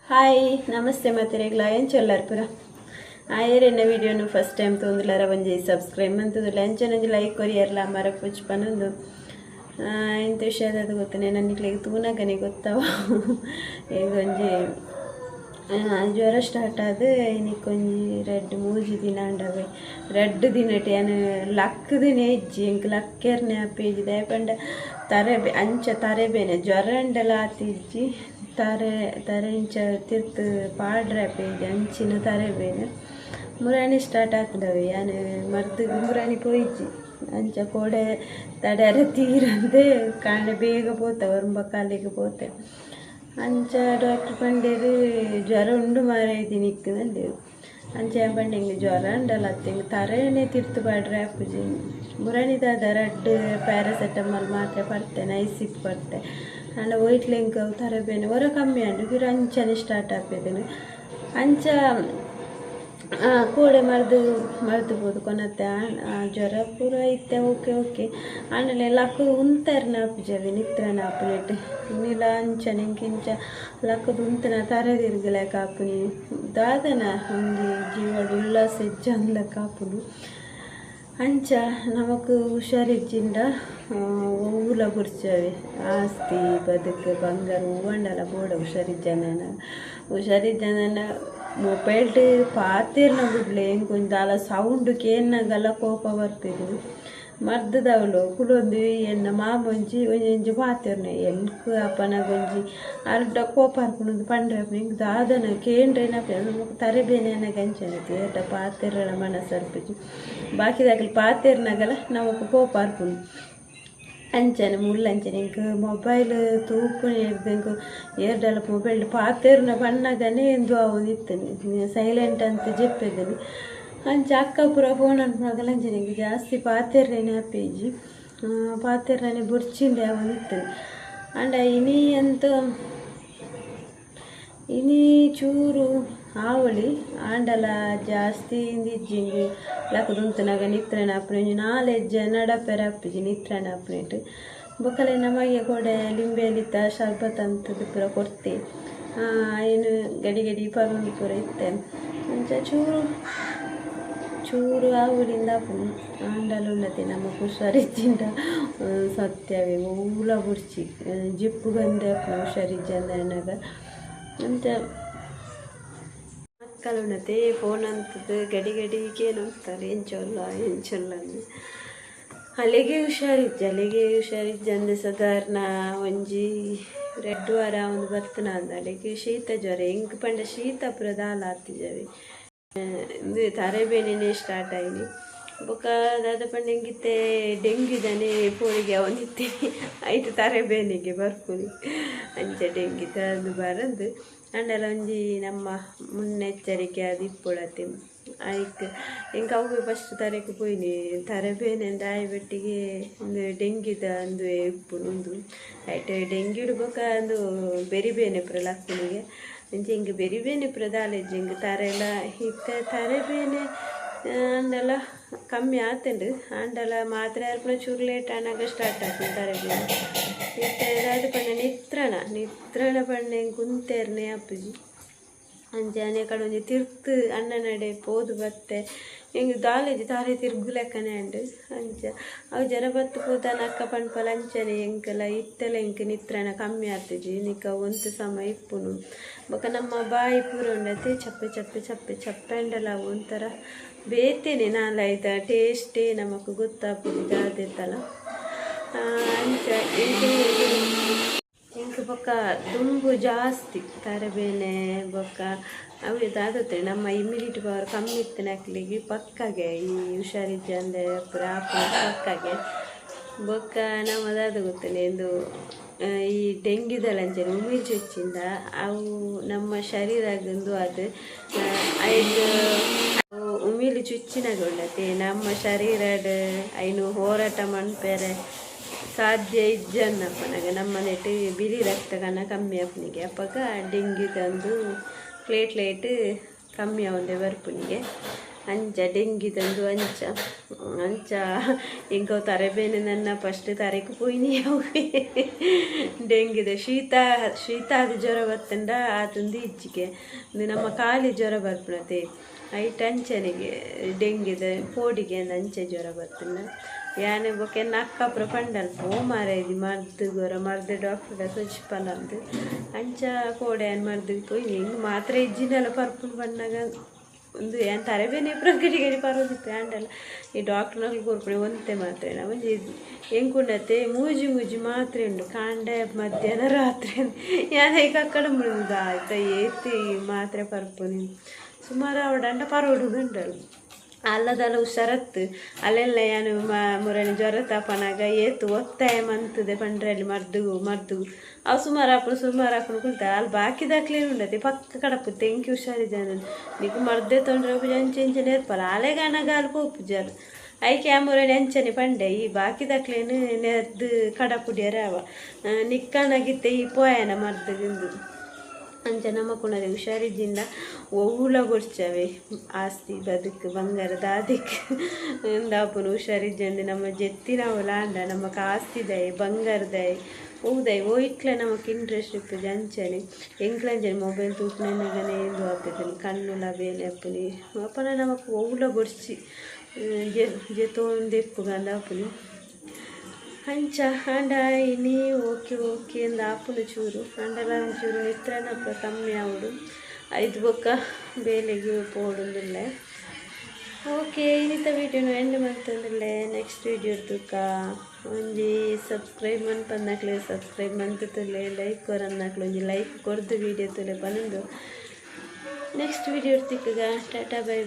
hi ನಮಸ್ತೆ ಮತ್ತೆರೆಗ್ಲ ಎಂಚೊಲ್ಲಾರ್ ಪುರ ಆಯರೆನ್ನ ವಿಡಿಯೋನು first time ತೊಂದಿಲ್ಲಾರ ಒಂಜಿ ಸಬ್ಸ್ಕ್ರೈಬ್ ಮಂತುದಿಲ್ಲ ಎಂಚನೊಂಜಿ ಲೈಕ್ ಕೊರಿಯರ್ಲ ಮರ ಪುಚ್ಪನೊಂದು ಇಂಥ ವಿಷಯದ ಗೊತ್ತನೆ ನನಗೆ ತೂನಗನೆ ಗೊತ್ತಾವ ಈಗ ಒಂಜಿ ಜ್ವರ ಸ್ಟಾರ್ಟ್ ಆದ ಇನ್ನಿಕೊಂಜಿ 2-3 ದಿನ ಅಂಡವೆ 2 ದಿನಟಿ ಏನು ಲಕ್ಕದಿನೇ ಇಜ್ಜಿ ಇಂಕ ಲಕ್ಕೆರ್ನೆ ಪೇಜಿ ದಯಪಂಡ ತರೆ ಅಂಚ ತರೆ ಬೇನೆ ಜ್ವರ ಅಂಡಲ ಆತಿಜ್ಜಿ ತರೆ ಇಂಚ ತಿರ್ತು ಪಾಡ್ರೆ ಪೇಜಿ ಅಂಚಿನ ತರೆ ಬೇನೆ ಮುರಾಣಿ ಸ್ಟಾರ್ಟ್ ಆಗ್ತದವೆ ಏನು ಮರ್ದು ಮುರಾಣಿ ಪೋಯಿಜ್ಜಿ ಅಂಚ ಕೋಡೆ ತಡೆಯರ ತೀರಂದೆ ಕಾಣೆ ಬೇಗ ಪೋತೆ ಒರಂಬ ಕಾಲಿಗೆ ಪೋತೆ ಅಂಚ ಡಾಕ್ಟರ್ ಪಂಡೇರು ಜ್ವರ ಉಂಡು ಮಾರೈದಿ ನಿಕ್ಕನಲ್ಲಿ ಅಂಚ ಪಂಡೆ ಹಿಂಗೆ ಜ್ವರ ಉಂಡಲ್ಲ ಹಿಂಗೆ ತರೇನೆ ತಿರ್ತು ಪಾಡ್ರೆ ಅಪ್ಪುಜಿ ಮುರಣಿದಾದ 2 ಪ್ಯಾರಾಸೆಟಮಾಲ್ ಮಾತ್ರೆ ಪಡ್ತೆ ನೈಸಿಪ್ ಪಡ್ತೆ ಅಂಡ ಒಯ್ಟ್ಲಿಂಕ್ ತರೆ ಬೇನೆ ಹೊರ ಕಮ್ಮಿ ಅಂಡು ಫಿರ್ ಅಂಚನೆ ಸ್ಟಾರ್ಟ್ ಆಗ್ತದೆ ಅಂಚ ಕೋಡೆ ಮರ್ದು ಕೊನತ್ತೆ ಜ್ವರ ಪೂರ ಇತ್ತೆ ಓಕೆ ಆಮೇಲೆ ಲಕ್ಕದು ಉಂತರ್ನ ಅಪ್ಪುಜವಿ ನಿತ್ರನ ಅಪ್ಪುನೆಟ್ ನೀಲ ಅಂಚನೆ ಇಂಕಿಂಚ ಲಕ್ಕದು ಉಂತನ ತರದಿರ್ಗಲ ಕಾಪುನಿ ದಾದನ ಒಂಜಿ ಜೀವಡು ಉಲ್ಲಾಸ ಇಜ್ಜಂದ ಕಾಪುನು ಅಂಚ ನಮಕ್ ಹುಷಾರಿಜ್ಜಿಂದ ಊಲ ಗುರ್ಚವೆ ಆಸ್ತಿ ಬದುಕು ಬಂಗಾರ ಹೂವಂಡಲ ಬೋಡ ಹುಷಾರಿಜ್ಜನ ಮೊಬೈಲ್ ಪಾತಿರ್ನ ಬಿಡ್ಲೆ ಇಂಕೊಂಚ ದಾಲ ಸೌಂಡ್ ಕೇನ್ನಗಲ ಕೋಪ ಬರ್ತಿದ್ದು ಮರ್ದದವಳು ಕುಲೊಂದು ಎನ್ನ ಮಾಮೊಂಜಿ ಒಂಜಿ ಪಾತಿರ್ನೆ ಎನ್ಕು ಅಪ್ಪನ ಗೊಂಜಿ ಅರ್ಧ ಕೋಪ ಅರ್ಪಣದು ಪಂಡ್ರೆ ಹಿಂಗೆ ದಾದನ ಕೇಂದ್ರೇನ ತರೆ ಬೇನೆನ ಗಂಚನೈತಿ ಏಟ ಪಾತಿರ್ನ ಮನಸ್ಸರ್ಪಿಜಿ ಬಾಕಿದಾಗಲಿ ಪಾತಿರ್ನಗಲ ನಮಕ್ ಕೋಪ ಅರ್ಪುನು ಅಂಚನೆ ಮುಳ್ಳಂಚನೆ ಇಂಕ ಮೊಬೈಲ್ ತೂಪುನಿ ಇಂಕ ಏರ್ಡಲ ಮೊಬೈಲ್ ಪಾತೆರ್ನ ಬಣ್ಣಗನೆ ಎಂದು ಅವನಿತ್ತನೆ ಸೈಲೆಂಟ್ ಅಂತ ಜೆಪ್ಪೆದನಿ ಅಂಚ ಅಕ್ಕ ಪೂರ ಫೋನ್ ಅನ್ಪಣಗಲ ಅಂಚನೆ ಇಂಕ ಜಾಸ್ತಿ ಪಾತೆರ್ರೇನೆ ಆಪೇಜಿ ಪಾತೆರ್ರನೆ ಬುರ್ಚಿಂದೆ ಅವನಿತ್ತನೆ ಅಂಡ ಇನಿ ಚೂರು ಆವಳಿ ಆಂಡಲ ಜಾಸ್ತಿ ಇಂದಿಜ್ಜಿಂಗಿ ಲಕ್ಕದುಂತನಾಗ ನಿತ್ರನ ಅಪ್ಪನೆ ನಾಲೆಜ್ಜ ನಡಪೆರ ಅಪ್ಪಿಜಿ ನಿತ್ರನ ಅಪ್ಪನೆಟ್ ಬೊಕ್ಕಲೆ ನಮಗೆ ಕೊಡೆ ಲಿಂಬೆಲಿತ್ತ ಶರ್ಬತ್ ಅಂತದ್ದು ಪೂರ ಕೊಡ್ತೆ ಏನು ಗಡಿ ಪಗೊಂಡು ಪೂರ ಇತ್ತೆ ಅಂಚ ಚೂರು ಆವಳಿಂದ ಅಪ್ಪನು ಆಂಡಲ ಉಂಡತೆ ನಮ್ಮ ಹುಷಾರಿಜ್ಜಿಂದ ಸತ್ಯವೇ ಊಲ ಬುಡ್ಚಿ ಜಿಪ್ಪು ಬಂದೆ ಅಪ್ಪನ ಹುಷಾರಿಜ್ಜಂದನಾಗ ಅಂತ ಮಕ್ಕಳುಂಡತೆ ಫೋನ್ ಅಂತದ್ದು ಗಡಿಗೆ ನೋಡ್ತಾರೆ ಎಂಚೊಲ್ಲ ಅಲ್ಲಿಗೆ ಹುಷಾರಿಜ್ಜಂದು ಸಾಧಾರಣ ಒಂಜಿ 2 ವಾರ ಒಂದು ಬರ್ತನ ಅಂದ ಅಲ್ಲಿಗೆ ಶೀತ ಜ್ವರ ಹೆಂಗೆ ಪಂಡ ಶೀತ ಪುರ ದಾಲ ಆತಿಜವೆ ತರೆ ಬೇನೆನೇ ಸ್ಟಾರ್ಟ್ ಆಯ್ನಿ ಬೊಕ್ಕ ದಾದ ಪಂಡ ಹೆಂಗಿತ್ತೆ ಡೆಂಗಿದಾನೆ ಪೋಳಿಗೆ ಅವನಿತ್ತೆ ಆಯ್ತು ತರೆ ಬೇನೆಗೆ ಬರ್ಪುನಿ ಅಂಚ ಡೆಂಗಿ ತಂದು ಬರದು ಅಂಡಲ ಒಂಜಿ ನಮ್ಮ ಮುನ್ನೆಚ್ಚರಿಕೆ ಅದು ಇಪ್ಪೊಳತೆ ಆಯ್ತು ಇಂಕ ಅವು ಫಸ್ಟ್ ತರೆಗೆ ಪೋಯ್ನಿ ತರೆ ಬೇನೆ ಅಂದ ಆಯ್ಬಟ್ಟಿಗೆ ಒಂದು ಡೆಂಗಿದ ಒಂದು ಇಪ್ಪುನು ಒಂದು ಆಯ್ತು ಡೆಂಗಿ ಇಡ್ಬೇಕ ಒಂದು ಬೆರಿ ಬೇನೆ ಪುರ ಲಕ್ಕನಿಗೆ ಅಂಚೆ ಹಿಂಗೆ ಬೆರಿ ಬೇನೆ ಪುರ ದಾಲೆಜ್ಜಿ ಹಿಂಗೆ ತರೆಲ್ಲ ಇತ್ತ ತರೆ ಬೇನೆ ಅಂಡಲ ಕಮ್ಮಿ ಆತಂಡು ಅಂಡಲ ಮಾತ್ರೆ ಅರ್ಪಣ ಚೂರು ಲೇಟ್ ಆನಾಗ ಸ್ಟಾರ್ಟ್ ಆಗ್ತದೆ ತರೆ ಬೇನೆ ಇತ್ತೆ ಅದು ಪಂಡ ನಿತ್ರಣ ಪಂಡ ಹಿಂಗೆ ಕುಂತೇರ್ನೆ ಅಪ್ಪುಜಿ ಅಂಚೆ ಅನೆ ಕಡೆ ಒಂಜಿ ತಿರ್ತು ಅಣ್ಣ ನಡೆ ಪೋದು ಬತ್ತೆ ಹಿಂಗೆ ದಾಲೆಜಿ ತಾರೆ ತಿರ್ಗು ಲೆಕ್ಕನೆ ಅಂಡು ಅಂಚ ಅವು ಜರ ಬತ್ತು ಪೋದಾನ ಅಕ್ಕ ಪಂಡ್ಪಲ ಅಂಚನೆ ಎಂಕಲ ಇತ್ತಲ ಇಂಕ ನಿತ್ರಣ ಕಮ್ಮಿ ಆಗ್ತದೆ ನಿಕ್ಕ ಒಂದು ಸಮ ಇಪ್ಪುನು ಬೊಕ ನಮ್ಮ ಬಾಯಿ ಪೂರ ಉಂಡತೆ ಚಪ್ಪೆ ಅಂಡಲ ಅವು ಒಂಥರ ಬೇತೇನೆ ನಾಲಾಯ್ತ ಟೇಸ್ಟೇ ನಮಕ್ ಗೊತ್ತಾಗ್ಬೋದು ದಾದೆತ್ತಲ್ಲ ಅಂಚ ಇಂಕ ಬೊಕ್ಕ ದುಂಬು ಜಾಸ್ತಿ ತರಬೇನೆ ಬೊಕ್ಕ ಅವು ದಾದತ್ತೆ ನಮ್ಮ ಇಮ್ಯುನಿಟಿ ಪವರ್ ಕಮ್ಮಿ ಇತ್ತು ನಕ್ಲಿಗೆ ಪಕ್ಕಗೆ ಈ ಹುಷಾರಿಜ್ಜಂದೆ ಪುರ ಪಕ್ಕಗೆ ಬೊಕ್ಕ ನಮ್ಮ ದಾದ ಗೊತ್ತೇನೆ ಎಂದು ಈ ಡೆಂಗಿದಲಂಚನೆ ಉಮಿಳ್ ಚುಚ್ಚಿಂದ ಅವು ನಮ್ಮ ಶರೀರಗೊಂದು ಅದು ಐದು ಉಮಿಳು ಚುಚ್ಚಿನಗೊಂಡತೆ ನಮ್ಮ ಶರೀರದ ಐನು ಹೋರಾಟ ಮನ್ಪೆರೆ ಸಾಧ್ಯ ಇಜ್ಜನ್ನಪ್ಪನಾಗ ನಮ್ಮ ನೆಟ್ಟು ಬಿಳಿ ರಕ್ತ ಕಣ ಕಮ್ಮಿ ಅಪ್ಪನಿಗೆ ಅಪ್ಪಗ ಡೆಂಗಿ ತಂದು ಪ್ಲೇಟ್ಲೇಟ್ ಕಮ್ಮಿ ಅವಂದೆ ಬರ್ಪುನಿಗೆ ಅಂಚ ಡೆಂಗಿದಂದು ಅಂಚ ಇಂಕವು ತರಬೇನೆ ನನ್ನ ಫಸ್ಟ್ ತರಕ್ಕೆ ಪೋಯ್ನಿ ಅವು ಡೆಂಗಿದೆ ಶೀತ ಅದು ಜ್ವರ ಬರ್ತಂಡ ಆತಂದು ಇಚ್ಚಿಗೆ ನಮ್ಮ ಖಾಲಿ ಜ್ವರ ಬರ್ಬಿಡತ್ತೆ ಐಟ್ ಅಂಚನಿಗೆ ಡೆಂಗಿದೆ ಪೋಡಿಗೆ ಅಂಚೆ ಜ್ವರ ಬರ್ತಂಡ ಯಾನೆ ಬೊಕ್ಕೆ ನಕ್ಕಪ್ರ ಪಂಡಲ್ ಪೋ ಮಾರೇದಿ ಮರ್ದು ಡಾಕ್ಟರ್ ಸೊಚ್ಚಿಪಲ್ಲ ಅಂತ ಅಂಚ ಕೋಡೆ ಏನು ಮರ್ದು ಪೋಯ್ ಹಿಂಗೆ ಮಾತ್ರ ಇಜ್ಜಿನೆಲ್ಲ ಪರ್ಪುಲ್ ಬಣ್ಣಾಗ ಒಂದು ಏನು ತರಬೇನೆ ಪ್ರಕಟಿಗೆ ಪರೋದಿತ್ತು ಆಂಡಲ್ಲ ಈ ಡಾಕ್ಟರ್ನಲ್ಲಿ ಕೊರ್ಪಣೆ ಒಂತೆ ಮಾತ್ರೆ ನಾವು ಹೆಂಗುಂಡತ್ತೆ ಮೂಜಿ ಮಾತ್ರೆ ಉಂಡು ಕಾಂಡ ಮಧ್ಯಾಹ್ನ ರಾತ್ರಿ ಯಾನೆ ಕಕ್ಕಡ ಮುಳುದ ಆಯ್ತಾ ಏತಿ ಮಾತ್ರೆ ಪರ್ಪುನಿ ಸುಮಾರು ಅವಡಂಡ ಪರೋಡು ಉಂಡಳು ಅಲ್ಲದಲ್ಲ ಹುಷಾರತ್ತು ಅಲ್ಲೆಲ್ಲ ಏನು ಮುರಣಿ ಜ್ವರ ತಾಪನಾಗ ಏತು ಒತ್ತಾಯ ಮಂತದೆ ಪಂಡ್ರಲ್ಲಿ ಮರ್ದು ಅವು ಸುಮಾರು ಹಾಕೊಂಡು ಕುಳ್ತಾ ಅಲ್ಲಿ ಬಾಕಿದಾಕ್ಲೇನು ಉಂಡತ್ತೆ ಪಕ್ಕ ಕಡಪು ತೆಂಕಿ ಹುಷಾರಿದೆ ನೀಕು ಮರ್ದೆ ತೊಂದ್ರೆ ಅಂಚೆ ನೇರ್ಪಲ್ಲ ಅಲೆಗಾನಾಗ ಅಲ್ಲಿ ಪೋಪುಜಾರು ಐಕೆ ಆ ಮುರಣಿ ಅಂಚನೆ ಪಂಡೆ ಈ ಬಾಕಿದಾಕ್ಲೇನು ನೆರ್ದು ಕಡಪುಡಿಯರ ಅವ ನಿಕ್ಕನಾಗಿತ್ತೆ ಈ ಪೋಯನ ಮರ್ದಗಿಂದು ಅಂಚ ನಮ್ಮ ಕುಣರೆ ಹುಷಾರಿದ್ದಿಂದ ಒವ್ವುಲ ಗೊಡ್ಚವೆ ಆಸ್ತಿ ಬದುಕು ಬಂಗಾರದ ಅದಕ್ಕೆ ದಾಪುನ ಹುಷಾರಿದ್ದಂದು ನಮ್ಮ ಜೆತ್ತಿನವಲ ಅಂಡ ನಮಕ್ ಆಸ್ತಿ ದಯ ಬಂಗಾರದಾಯ ಓದಾಯ ಓ ಇಟ್ಲೆ ನಮಕ್ ಇಂಟ್ರೆಸ್ಟ್ ಇರ್ತದೆ ಅಂಚನೆ ಎಂಕ್ಲಂಜನೆ ಮೊಬೈಲ್ ತೂಪನೆಗನೆ ಎಂದು ಹಾಕ್ತಿದ್ದಾನೆ ಕಣ್ಣುಲ ಬೇನೆ ಅಪ್ಪನಿ ಅಪ್ಪನ ನಮಕ್ ಒವ್ವುಲ ಗೊಡ್ಚಿ ಜೆತ್ತೊಂದೆಪ್ಪುಗಂದ ಅಪ್ಪನಿ ಅಂಚ ಅಂಡ ಇನಿ ಓಕೆ ಅಂದ ಆಪುನ ಚೂರು ಅಂಡಲ ಒಂಚೂರು ಎತ್ತರನಪ್ಪ ಕಮ್ಮಿ ಆವಡು 5 ಬೊಕ್ಕ ಬೇಲೆಗೆ ಪೋಡುಂದಿಲ್ಲ ಓಕೆ ಇನ್ನಿತ ವೀಡಿಯೋನು ಎಂಡ್ ಮಾಡ್ತಂದಿಲ್ಲ ನೆಕ್ಸ್ಟ್ ವೀಡಿಯೋ ಇರ್ತಕ್ಕ ಒಂಜಿ ಸಬ್ಸ್ಕ್ರೈಬ್ ಮನ್ಪನ್ನಕ್ಲೆ ಸಬ್ಸ್ಕ್ರೈಬ್ ಮಂತುತ್ತಲೆ ಲೈಕ್ ಕೊರನ್ನಕ್ಲೆ ಒಂಜಿ ಲೈಕ್ ಕೊರ್ದು ವೀಡಿಯೋ ತುಲೆ ಬಂದು ನೆಕ್ಸ್ಟ್ ವೀಡಿಯೋ ಇರ್ತಿಕ್ಕಗ ಟಾಟಾ ಬೈ